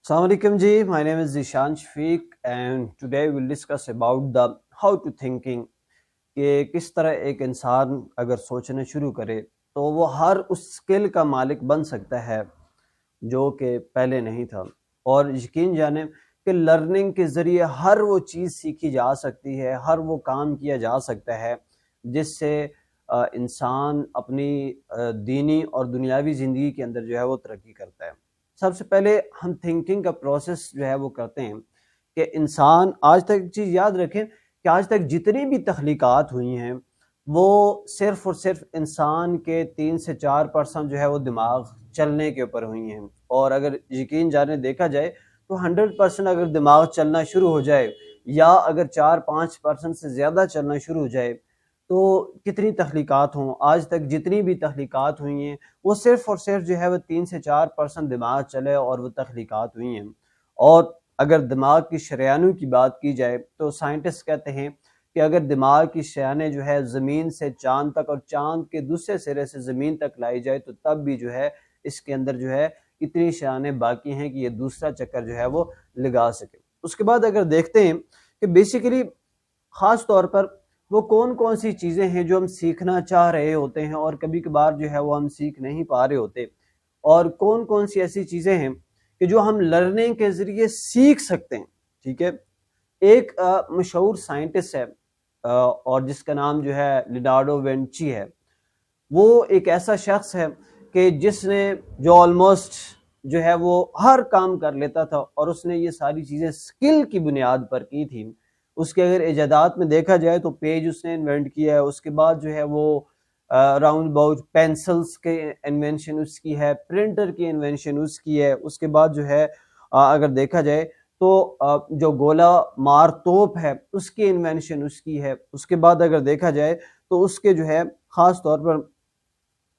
Assalamu alaikum ji, my name is Zishan Shafiq and today we'll discuss about the how to thinking کہ کس طرح ایک انسان اگر سوچنا شروع کرے تو وہ ہر اس سکل کا مالک بن سکتا ہے جو کہ پہلے نہیں تھا، اور یقین جانیں کہ لرننگ کے ذریعے ہر وہ چیز سیکھی جا سکتی ہے، ہر وہ کام کیا جا سکتا ہے جس سے انسان اپنی دینی اور دنیاوی زندگی کے اندر جو ہے وہ ترقی کرتا ہے۔ سب سے پہلے ہم تھنکنگ کا پروسیس جو ہے وہ کرتے ہیں کہ انسان آج تک ایک چیز یاد رکھیں کہ آج تک جتنی بھی تخلیقات ہوئی ہیں وہ صرف اور صرف انسان کے 3 سے 4% جو ہے وہ دماغ چلنے کے اوپر ہوئی ہیں، اور اگر یقین جانے دیکھا جائے تو 100% اگر دماغ چلنا شروع ہو جائے یا اگر 4-5% سے زیادہ چلنا شروع ہو جائے تو کتنی تخلیقات ہوں۔ آج تک جتنی بھی تخلیقات ہوئی ہیں وہ صرف اور صرف جو ہے وہ 3 سے 4% دماغ چلے اور وہ تخلیقات ہوئی ہیں۔ اور اگر دماغ کی شریانوں کی بات کی جائے تو سائنٹسٹ کہتے ہیں کہ اگر دماغ کی شریانیں جو ہے زمین سے چاند تک اور چاند کے دوسرے سرے سے زمین تک لائی جائے تو تب بھی جو ہے اس کے اندر جو ہے اتنی شریانیں باقی ہیں کہ یہ دوسرا چکر جو ہے وہ لگا سکے۔ اس کے بعد اگر دیکھتے ہیں کہ بیسیکلی خاص طور پر وہ کون کون سی چیزیں ہیں جو ہم سیکھنا چاہ رہے ہوتے ہیں اور کبھی کبھار جو ہے وہ ہم سیکھ نہیں پا رہے ہوتے، اور کون کون سی ایسی چیزیں ہیں کہ جو ہم لرننگ کے ذریعے سیکھ سکتے ہیں۔ ٹھیک ہے، ایک مشہور سائنٹسٹ ہے اور جس کا نام جو ہے لیونارڈو وینچی ہے، وہ ایک ایسا شخص ہے کہ جس نے جو آلموسٹ جو ہے وہ ہر کام کر لیتا تھا، اور اس نے یہ ساری چیزیں سکل کی بنیاد پر کی تھی۔ اس کے اگر ایجادات میں دیکھا جائے تو پیج اس نے انوینٹ کیا ہے، اس کے بعد جو ہے وہ راؤنڈ باؤٹ پینسلز کے انوینشن اس کی ہے، پرنٹر کی انوینشن اس کی ہے، اس کے بعد جو ہے اگر دیکھا جائے تو جو گولا مار توپ ہے اس کی انوینشن اس کی ہے، اس کے بعد اگر دیکھا جائے تو اس کے جو ہے خاص طور پر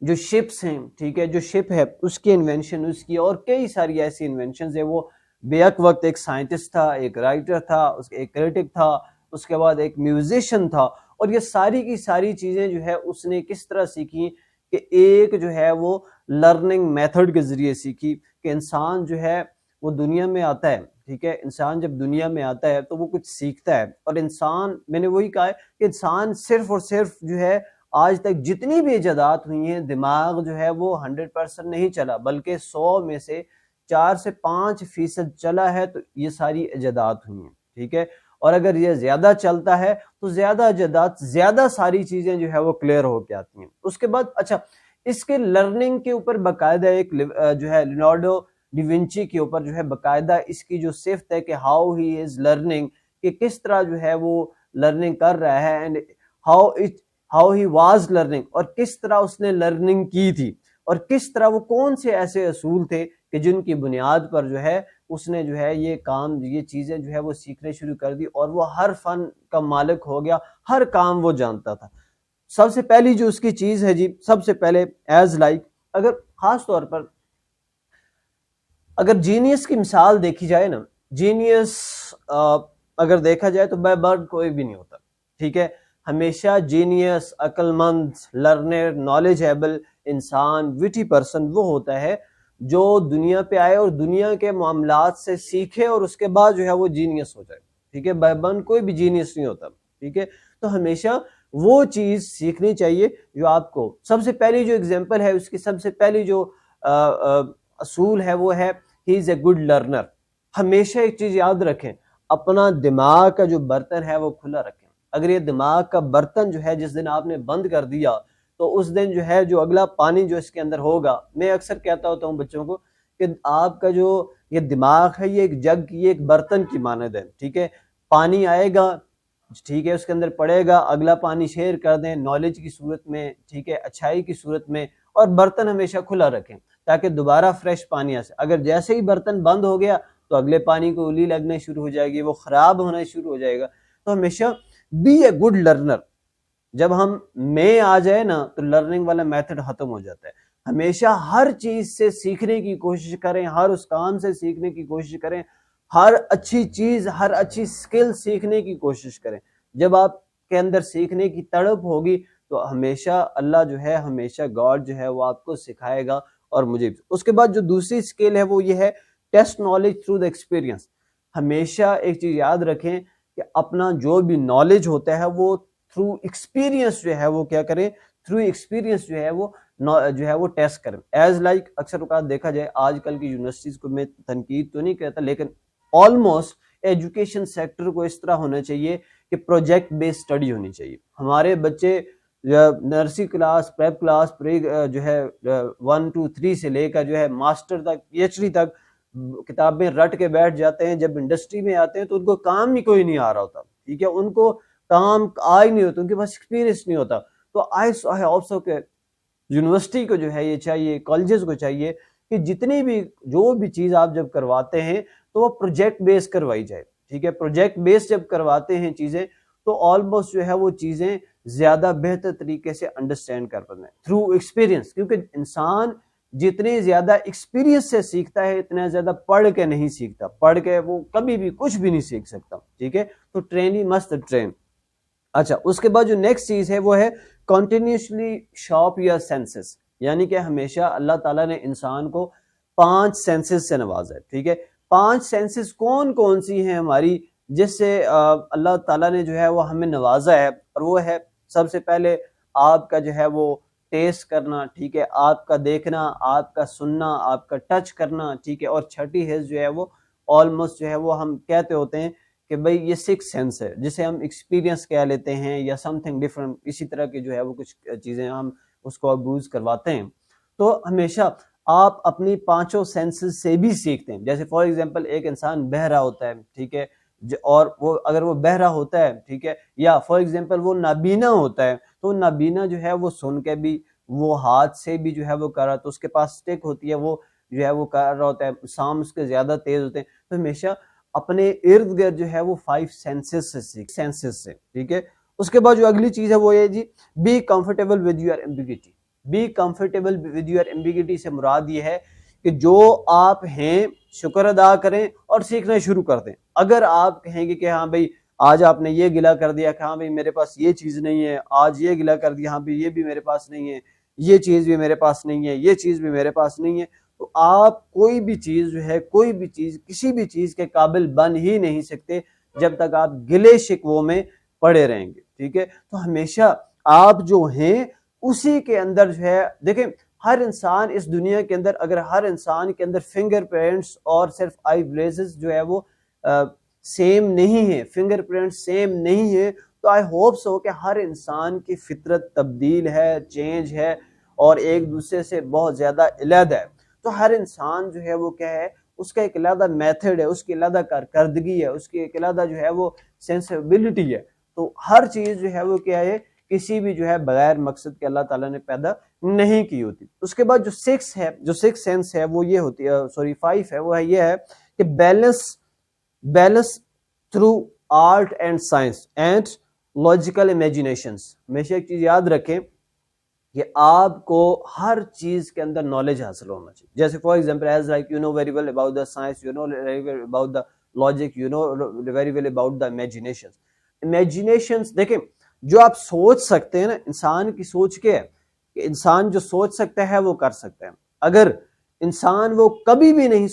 جو شپس ہیں، ٹھیک ہے، جو شپ ہے اس کی انوینشن اس کی، اور کئی ساری ایسی انوینشنز ہیں۔ وہ بیک وقت ایک سائنٹسٹ تھا، ایک رائٹر تھا، ایک کریٹک تھا، اس کے بعد ایک میوزیشین تھا، اور یہ ساری کی ساری چیزیں جو ہے اس نے کس طرح سیکھی کہ ایک جو ہے وہ لرننگ میتھڈ کے ذریعے سیکھی کہ انسان جو ہے وہ دنیا میں آتا ہے، ٹھیک ہے، انسان جب دنیا میں آتا ہے تو وہ کچھ سیکھتا ہے، اور انسان، میں نے وہی کہا ہے کہ انسان صرف اور صرف جو ہے آج تک جتنی بھی ایجادات ہوئی ہیں دماغ جو ہے وہ 100% نہیں چلا، بلکہ 100 میں سے 4 سے 5% چلا ہے، تو یہ ساری ایجادات ہوئی ہیں۔ ٹھیک ہے، اور اگر یہ زیادہ چلتا ہے تو زیادہ ایجادات، زیادہ ساری چیزیں جو ہے وہ کلیئر ہو کے آتی ہیں۔ اس کے بعد اچھا، اس کے لرننگ کے اوپر باقاعدہ ایک جو ہے لیونارڈو ڈیونچی کے اوپر جو ہے باقاعدہ اس کی جو صفت ہے کہ ہاؤ ہی از لرننگ، کہ کس طرح جو ہے وہ لرننگ کر رہا ہے، and how he was learning, اور کس طرح اس نے لرننگ کی تھی، اور کس طرح وہ کون سے ایسے اصول تھے کہ جن کی بنیاد پر جو ہے اس نے جو ہے یہ کام، یہ چیزیں جو ہے وہ سیکھنے شروع کر دی، اور وہ ہر فن کا مالک ہو گیا، ہر کام وہ جانتا تھا۔ سب سے پہلی جو اس کی چیز ہے جی، سب سے پہلے ایز لائک، اگر خاص طور پر اگر جینیس کی مثال دیکھی جائے نا، جینیس اگر دیکھا جائے تو بائی برتھ کوئی بھی نہیں ہوتا، ٹھیک ہے، ہمیشہ جینیس، عقل مند، لرنر، نالجیبل انسان، وٹی پرسن وہ ہوتا ہے جو دنیا پہ آئے اور دنیا کے معاملات سے سیکھے اور اس کے بعد جو ہے وہ جینیس ہو جائے، ٹھیک ہے، بائی برتھ کوئی بھی جینیس نہیں ہوتا، ٹھیک ہے۔ تو ہمیشہ وہ چیز سیکھنی چاہیے جو آپ کو، سب سے پہلی جو اگزامپل ہے اس کی، سب سے پہلی جو اصول ہے وہ ہے ہی از اے گڈ لرنر۔ ہمیشہ ایک چیز یاد رکھیں، اپنا دماغ کا جو برتن ہے وہ کھلا رکھیں۔ اگر یہ دماغ کا برتن جو ہے جس دن آپ نے بند کر دیا تو اس دن جو ہے جو اگلا پانی جو اس کے اندر ہوگا، میں اکثر کہتا ہوتا ہوں بچوں کو کہ آپ کا جو یہ دماغ ہے یہ ایک جگ کی، ایک برتن کی مانند ہے، ٹھیک ہے، پانی آئے گا، ٹھیک ہے، اس کے اندر پڑے گا، اگلا پانی شیئر کر دیں نالج کی صورت میں، ٹھیک ہے، اچھائی کی صورت میں، اور برتن ہمیشہ کھلا رکھیں تاکہ دوبارہ فریش پانی آ سکے۔ اگر جیسے ہی برتن بند ہو گیا تو اگلے پانی کو الی لگنے شروع ہو جائے گی، وہ خراب ہونا شروع ہو جائے گا۔ تو ہمیشہ بی اے گڈ لرنر۔ جب ہم میں آ جائے نا تو لرننگ والا میتھڈ ختم ہو جاتا ہے۔ ہمیشہ ہر چیز سے سیکھنے کی کوشش کریں، ہر اس کام سے سیکھنے کی کوشش کریں، ہر اچھی چیز، ہر اچھی سکل سیکھنے کی کوشش کریں۔ جب آپ کے اندر سیکھنے کی تڑپ ہوگی تو ہمیشہ اللہ جو ہے، ہمیشہ گاڈ جو ہے وہ آپ کو سکھائے گا، اور مجھے۔ اس کے بعد جو دوسری سکل ہے وہ یہ ہے test knowledge through the experience. ہمیشہ ایک چیز یاد رکھیں کہ اپنا جو بھی نالج ہوتا ہے وہ تھرو ایکسپیرینس جو ہے وہ کیا کریں, تھرو ایکسپیرینس جو ہے وہ ٹیسٹ کریں. ایز لائک اکثر اوقات دیکھا جائے آج کل کی یونیورسٹیز کو میں تنقید تو نہیں کہتا, لیکن آلموسٹ ایجوکیشن سیکٹر کو اس طرح ہونا چاہیے کہ پروجیکٹ بیس اسٹڈی ہونی چاہیے. ہمارے بچے نرسری کلاس, پریپ کلاس, جو ہے 1 2 3 سے لے کر جو ہے ماسٹر تک, پی ایچ ڈی تک کتابیں رٹ کے بیٹھ جاتے ہیں. جب انڈسٹری میں آتے ہیں تو ان کو کام ہی کوئی نہیں آ رہا ہوتا, ٹھیک ہے, ان کو کام آ ہی نہیں ہوتا, ان کے پاس ایکسپیرینس نہیں ہوتا. تو آئی ہوپ کہ یونیورسٹی کو جو ہے یہ چاہیے, کالجز کو چاہیے کہ جتنی بھی جو بھی چیز آپ جب کرواتے ہیں تو وہ پروجیکٹ بیس کروائی جائے, ٹھیک ہے. پروجیکٹ بیس جب کرواتے ہیں چیزیں تو آلموسٹ جو ہے وہ چیزیں زیادہ بہتر طریقے سے انڈرسٹینڈ کر پاتے ہیں تھرو ایکسپیرینس, کیونکہ انسان جتنی زیادہ ایکسپیرینس سے سیکھتا ہے اتنا زیادہ پڑھ کے نہیں سیکھتا. پڑھ کے وہ کبھی بھی کچھ بھی نہیں سیکھ سکتا, ٹھیک ہے. تو ٹریننگ مست ٹرین. اچھا, اس کے بعد جو نیکسٹ چیز ہے وہ ہے کنٹینیوسلی شارپ یور سینسز, یعنی کہ ہمیشہ اللہ تعالیٰ نے انسان کو 5 سینسز سے نوازا ہے, ٹھیک ہے. 5 سینسز کون کون سی ہیں ہماری جس سے اللہ تعالیٰ نے جو ہے وہ ہمیں نوازا ہے, اور وہ ہے سب سے پہلے آپ کا جو ہے وہ ٹیسٹ کرنا, ٹھیک ہے, آپ کا دیکھنا, آپ کا سننا, آپ کا ٹچ کرنا, ٹھیک ہے. اور چھٹی حص جو ہے وہ آلموسٹ جو ہے وہ ہم کہتے ہوتے ہیں کہ بھئی یہ 6 سینس ہے, جسے ہم ایکسپیرینس کہہ لیتے ہیں یا سم تھنگ ڈفرنٹ, اسی طرح کی جو ہے وہ کچھ چیزیں ہم اس کو ابیوز کرواتے ہیں. تو ہمیشہ آپ اپنی 5 سینسز سے بھی سیکھتے ہیں. جیسے فار ایگزامپل ایک انسان بہرا ہوتا ہے, ٹھیک ہے, اور وہ اگر وہ بہرا ہوتا ہے, ٹھیک ہے, یا فار ایگزامپل وہ نابینا ہوتا ہے, تو نابینا جو ہے وہ سن کے بھی, وہ ہاتھ سے بھی جو ہے وہ کر رہا, تو اس کے پاس اسٹک ہوتی ہے, وہ جو ہے وہ کر رہا ہوتا ہے, سام اس کے زیادہ تیز ہوتے ہیں. تو ہمیشہ اپنے ارد گرد جو ہے وہ 5 سینسز سے, ٹھیک ہے. اس کے بعد جو اگلی چیز ہے وہ یہ جی, be comfortable with your ambiguity. Be comfortable with your ambiguity سے مراد یہ ہے کہ جو آپ ہیں شکر ادا کریں اور سیکھنا شروع کر دیں. اگر آپ کہیں گے کہ ہاں بھائی آج آپ نے یہ گلا کر دیا کہ ہاں بھئی میرے پاس یہ چیز نہیں ہے, آج یہ گلا کر دیا ہاں بھئی یہ بھی میرے پاس نہیں ہے, یہ چیز بھی میرے پاس نہیں ہے, یہ چیز بھی میرے پاس نہیں ہے, تو آپ کوئی بھی چیز جو ہے, کوئی بھی چیز, کسی بھی چیز کے قابل بن ہی نہیں سکتے جب تک آپ گلے شکووں میں پڑے رہیں گے, ٹھیک ہے. تو ہمیشہ آپ جو ہیں اسی کے اندر جو ہے, دیکھیں ہر انسان اس دنیا کے اندر, اگر ہر انسان کے اندر فنگر پرنٹس اور صرف آئی بلیزز جو ہے وہ سیم نہیں ہے, فنگر پرنٹ سیم نہیں ہے, تو آئی ہوپ سو کہ ہر انسان کی فطرت تبدیل ہے, چینج ہے, اور ایک دوسرے سے بہت زیادہ علیحدہ ہے. تو ہر انسان جو ہے وہ کیا ہے, اس کا ایک علیحدہ میتھڈ ہے, اس کی علیحدہ کارکردگی ہے, اس کی ایک علیحدہ جو ہے وہ سینسیبلٹی ہے. تو ہر چیز جو ہے وہ کیا ہے, کسی بھی جو ہے بغیر مقصد کے اللہ تعالیٰ نے پیدا نہیں کی ہوتی. اس کے بعد جو 6 ہے, جو 6 سینس ہے وہ یہ ہوتی ہے, سوری 5 ہے, وہ ہے یہ ہے کہ balance through art and science and logical imaginations. ہمیشہ ایک چیز یاد رکھیں کہ آپ کو ہر چیز کے اندر نالج حاصل ہونا چاہیے. جیسے for example as like you know very well about the science, you know very well about the logic, you know very well about the imaginations. دیکھیں جو آپ سوچ سکتے ہیں نا, انسان کی سوچ کیا ہے کہ انسان جو سوچ سکتا ہے وہ کر سکتا ہے. اگر انسان وہ کبھی بھی نہیں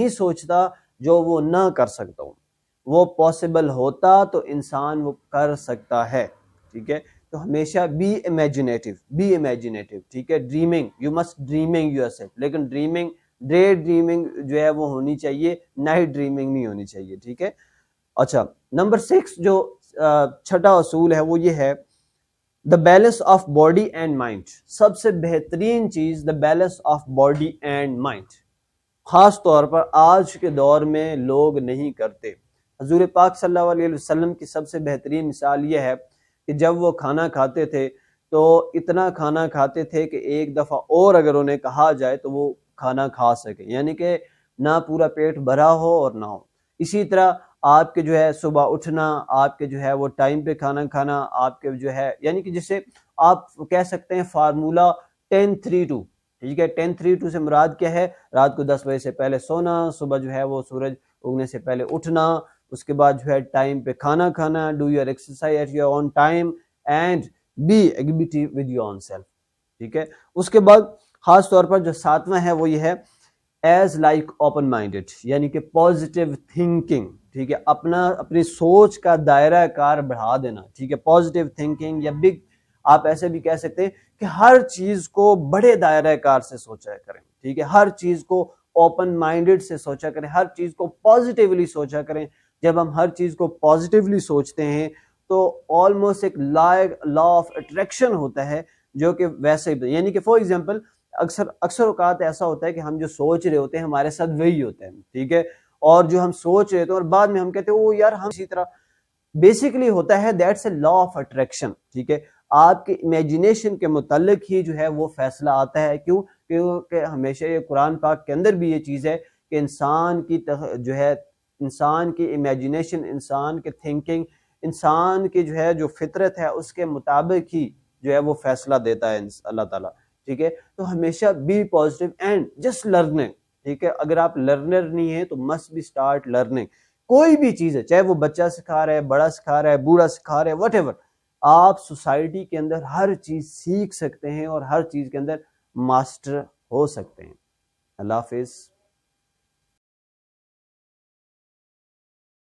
سوچتا جو وہ نہ کر سکتا ہوں, وہ پاسبل ہوتا تو انسان وہ کر سکتا ہے, ٹھیک ہے. تو ہمیشہ بی امیجنیٹو, ٹھیک ہے. Dreaming, you must dreaming your self, لیکن ڈے ڈریمنگ جو ہے وہ ہونی چاہیے, نائٹ ڈریمنگ نہیں ہونی چاہیے, ٹھیک ہے. اچھا, نمبر 6 جو چھٹا اصول ہے وہ یہ ہے the balance of body and mind. سب سے بہترین چیز the balance of body and mind, خاص طور پر آج کے دور میں لوگ نہیں کرتے. حضور پاک صلی اللہ علیہ وسلم کی سب سے بہترین مثال یہ ہے کہ جب وہ کھانا کھاتے تھے تو اتنا کھانا کھاتے تھے کہ ایک دفعہ اور اگر انہیں کہا جائے تو وہ کھانا کھا سکے, یعنی کہ نہ پورا پیٹ بھرا ہو اور نہ ہو. اسی طرح آپ کے جو ہے صبح اٹھنا, آپ کے جو ہے وہ ٹائم پہ کھانا کھانا, آپ کے جو ہے یعنی کہ جسے آپ کہہ سکتے ہیں فارمولا 10-3-2, ٹھیک ہے. 10-3-2 سے مراد کیا ہے, رات کو 10 بجے سے پہلے سونا, صبح جو ہے وہ سورج اگنے سے پہلے اٹھنا, اس کے بعد جو ہے ٹائم پہ کھانا کھانا, do your exercise at your own time and be agreeable with your own self, ٹھیک ہے. اس کے بعد خاص طور پر جو 7واں ہے وہ یہ ہے ایز لائک اوپن مائنڈیڈ، یعنی کہ پازیٹیو تھنکنگ، ٹھیک ہے، اپنی سوچ کا دائرہ کار بڑھا دینا، ٹھیک ہے، پازیٹیو تھنکنگ یا بگ، آپ ایسے بھی کہہ سکتے ہیں کہ ہر چیز کو بڑے دائرہ کار سے سوچا کریں، ٹھیک ہے، ہر چیز کو اوپن مائنڈیڈ سے سوچا کریں، ہر چیز کو پازیٹیولی سوچا کریں۔ جب ہم ہر چیز کو پازیٹیولی سوچتے ہیں تو آلموسٹ ایک لا آف اٹریکشن ہوتا ہے جو کہ ویسے، یعنی کہ فار ایگزامپل اکثر اوقات ایسا ہوتا ہے کہ ہم جو سوچ رہے ہوتے ہیں ہمارے ساتھ وہی ہوتا ہے، ٹھیک ہے، اور جو ہم سوچ رہے تھے اور بعد میں ہم کہتے ہیں وہ یار ہم اسی طرح، بیسیکلی ہوتا ہے that's a law of attraction, ٹھیک ہے، آپ کے امیجنیشن کے متعلق ہی جو ہے وہ فیصلہ آتا ہے۔ کیوں؟ کیونکہ ہمیشہ یہ قرآن پاک کے اندر بھی یہ چیز ہے کہ انسان کی جو ہے، انسان کی امیجنیشن، انسان کی تھنکنگ، انسان کی جو ہے جو فطرت ہے اس کے مطابق ہی جو ہے وہ فیصلہ دیتا ہے اللہ تعالیٰ، ٹھیک ہے۔ تو ہمیشہ be positive and just learning, ٹھیک ہے، اگر آپ لرنر نہیں ہیں تو مسٹ بی اسٹارٹ لرننگ، کوئی بھی چیز ہے، چاہے وہ بچہ سکھا رہا ہے، بڑا سکھا رہا ہے، بوڑھا سکھا رہا ہے، وٹ ایور، آپ سوسائٹی کے اندر ہر چیز سیکھ سکتے ہیں اور ہر چیز کے اندر ماسٹر ہو سکتے ہیں۔ اللہ حافظ۔